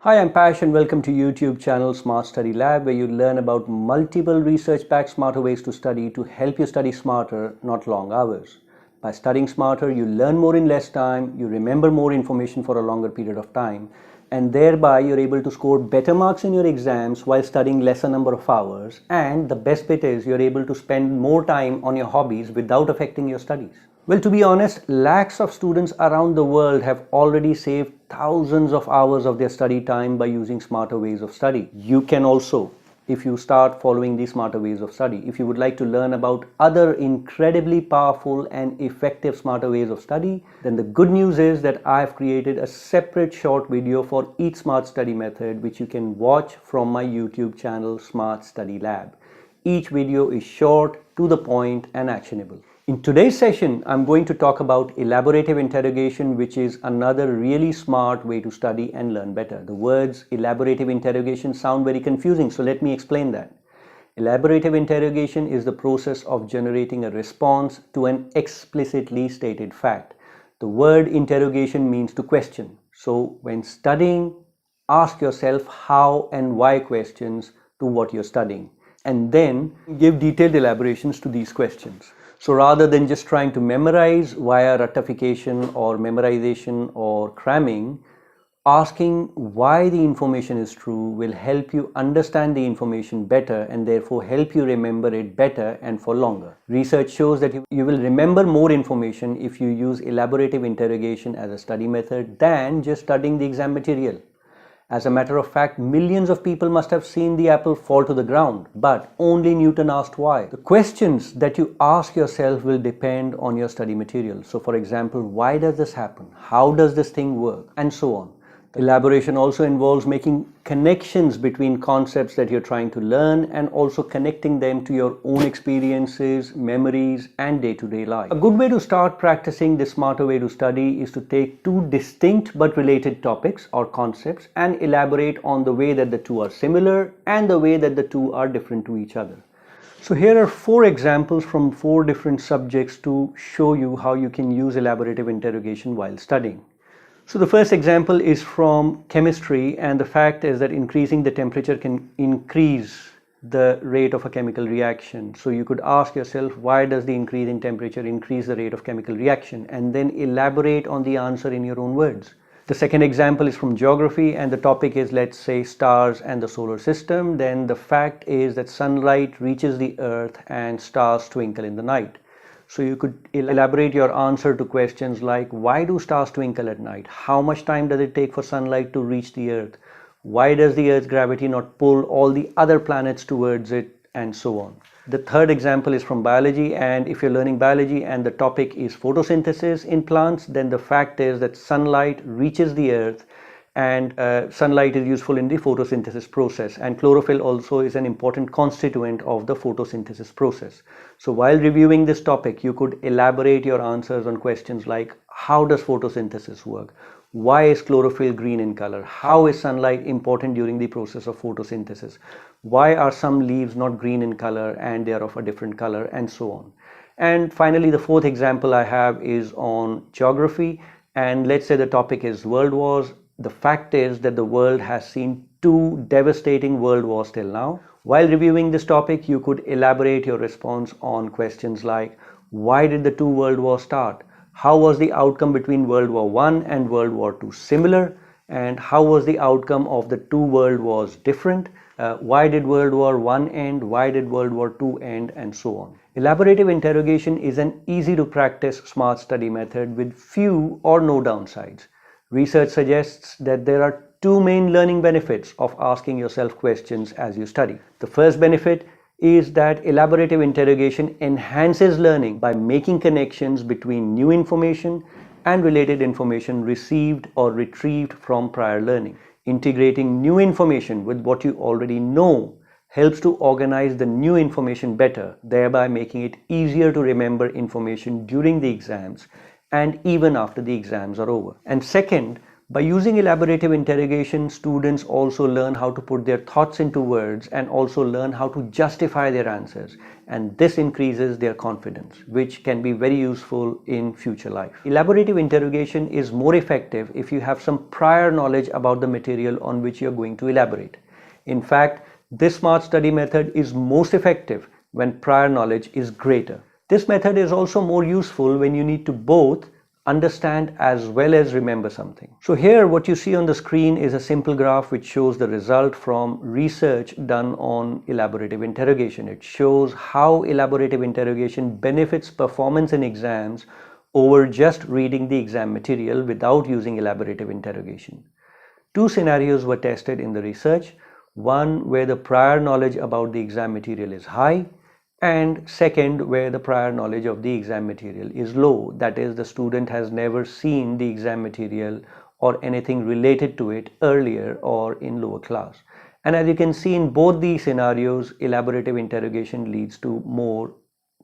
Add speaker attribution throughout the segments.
Speaker 1: Hi, I'm Pash and welcome to YouTube channel SmartStudy Lab, where you learn about multiple research-backed smarter ways to study to help you study smarter, not long hours. By studying smarter, you learn more in less time, you remember more information for a longer period of time, and thereby you're able to score better marks in your exams while studying lesser number of hours. And the best bit is you're able to spend more time on your hobbies without affecting your studies. Well, to be honest, lakhs of students around the world have already saved thousands of hours of their study time by using smarter ways of study. You can also, if you start following these smarter ways of study. If you would like to learn about other incredibly powerful and effective smarter ways of study, then the good news is that I've created a separate short video for each smart study method, which you can watch from my YouTube channel SmartStudy Lab. Each video is short, to the point, and actionable. In today's session, I'm going to talk about elaborative interrogation, which is another really smart way to study and learn better. The words elaborative interrogation sound very confusing, so let me explain that. Elaborative interrogation is the process of generating a response to an explicitly stated fact. The word interrogation means to question. So when studying, ask yourself how and why questions to what you're studying, and then give detailed elaborations to these questions. So rather than just trying to memorize via rattification or memorization or cramming, asking why the information is true will help you understand the information better and therefore help you remember it better and for longer. Research shows that you will remember more information if you use elaborative interrogation as a study method than just studying the exam material. As a matter of fact, millions of people must have seen the apple fall to the ground, but only Newton asked why. The questions that you ask yourself will depend on your study material. So for example, why does this happen? How does this thing work? And so on. Elaboration also involves making connections between concepts that you're trying to learn and also connecting them to your own experiences, memories, and day-to-day life. A good way to start practicing this smarter way to study is to take two distinct but related topics or concepts and elaborate on the way that the two are similar and the way that the two are different to each other. So here are 4 examples from 4 different subjects to show you how you can use elaborative interrogation while studying. So the first example is from chemistry, and the fact is that increasing the temperature can increase the rate of a chemical reaction. So you could ask yourself, why does the increase in temperature increase the rate of chemical reaction? And then elaborate on the answer in your own words. The second example is from geography, and the topic is, let's say, stars and the solar system. Then the fact is that sunlight reaches the earth and stars twinkle in the night. So you could elaborate your answer to questions like, why do stars twinkle at night? How much time does it take for sunlight to reach the earth? Why does the earth's gravity not pull all the other planets towards it? And so on. The third example is from biology, and if you're learning biology and the topic is photosynthesis in plants, then the fact is that sunlight reaches the earth and sunlight is useful in the photosynthesis process, and chlorophyll also is an important constituent of the photosynthesis process. So while reviewing this topic, you could elaborate your answers on questions like, how does photosynthesis work? Why is chlorophyll green in color? How is sunlight important during the process of photosynthesis? Why are some leaves not green in color and they are of a different color, and so on. And finally, the fourth example I have is on geography, and let's say the topic is world wars. The fact is that the world has seen 2 devastating world wars till now. While reviewing this topic, you could elaborate your response on questions like, why did the 2 world wars start? How was the outcome between World War I and World War II similar? And how was the outcome of the 2 world wars different? Why did World War I end? Why did World War II end? And so on. Elaborative interrogation is an easy to practice smart study method with few or no downsides. Research suggests that there are 2 main learning benefits of asking yourself questions as you study. The first benefit is that elaborative interrogation enhances learning by making connections between new information and related information received or retrieved from prior learning. Integrating new information with what you already know helps to organize the new information better, thereby making it easier to remember information during the exams and even after the exams are over. And second, By using elaborative interrogation, students also learn how to put their thoughts into words and also learn how to justify their answers. And this increases their confidence, which can be very useful in future life. Elaborative interrogation is more effective if you have some prior knowledge about the material on which you're going to elaborate. In fact, this smart study method is most effective when prior knowledge is greater. This method is also more useful when you need to both understand as well as remember something. So here what you see on the screen is a simple graph which shows the result from research done on elaborative interrogation. It shows how elaborative interrogation benefits performance in exams over just reading the exam material without using elaborative interrogation. Two scenarios were tested in the research. One where the prior knowledge about the exam material is high, and second where the prior knowledge of the exam material is low. That is, the student has never seen the exam material or anything related to it earlier or in lower class. And as you can see in both these scenarios, elaborative interrogation leads to more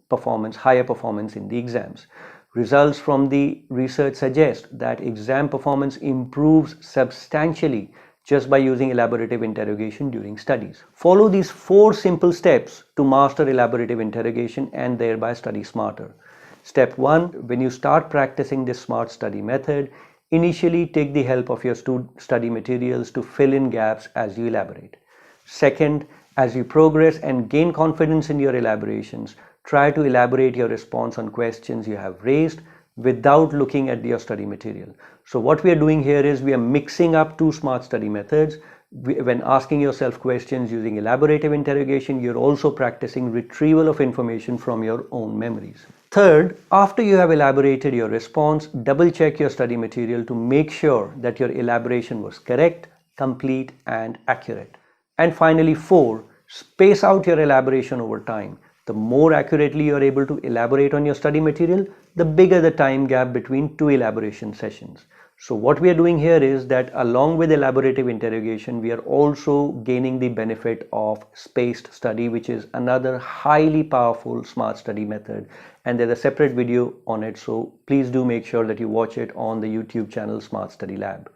Speaker 1: performance, higher performance in the exams. Results from the research suggest that exam performance improves substantially just by using elaborative interrogation during studies. Follow these 4 simple steps to master elaborative interrogation and thereby study smarter. Step 1. When you start practicing this smart study method, initially take the help of your study materials to fill in gaps as you elaborate. Second, as you progress and gain confidence in your elaborations, try to elaborate your response on questions you have raised without looking at your study material. So what we are doing here is we are mixing up 2 smart study methods. When asking yourself questions using elaborative interrogation, you're also practicing retrieval of information from your own memories. Third, after you have elaborated your response, double check your study material to make sure that your elaboration was correct, complete, and accurate. And finally, 4, space out your elaboration over time. The more accurately you are able to elaborate on your study material, the bigger the time gap between 2 elaboration sessions. So what we are doing here is that along with elaborative interrogation, we are also gaining the benefit of spaced study, which is another highly powerful smart study method. And there's a separate video on it, so please do make sure that you watch it on the YouTube channel SmartStudy Lab.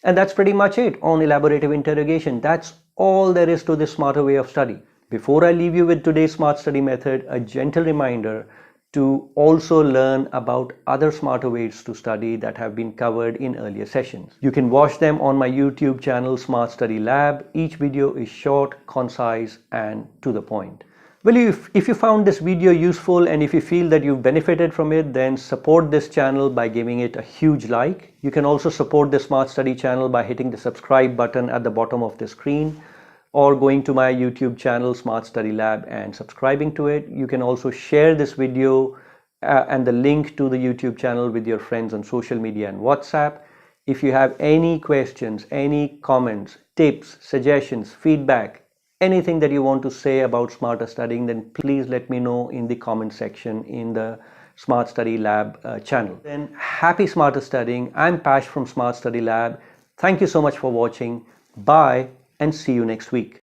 Speaker 1: And that's pretty much it on elaborative interrogation. That's all there is to this smarter way of study. Before I leave you with today's smart study method, a gentle reminder to also learn about other smarter ways to study that have been covered in earlier sessions. You can watch them on my YouTube channel SmartStudy Lab. Each video is short, concise, and to the point. Well, if you found this video useful and if you feel that you've benefited from it, then support this channel by giving it a huge like. You can also support the Smart Study channel by hitting the subscribe button at the bottom of the screen, or going to my YouTube channel SmartStudy Lab and subscribing to it. You can also share this video and the link to the YouTube channel with your friends on social media and WhatsApp. If you have any questions, any comments, tips, suggestions, feedback, anything that you want to say about smarter studying, then please let me know in the comment section in the SmartStudy Lab channel. Then happy smarter studying. I'm Pash from SmartStudy Lab. Thank you so much for watching. Bye, and see you next week.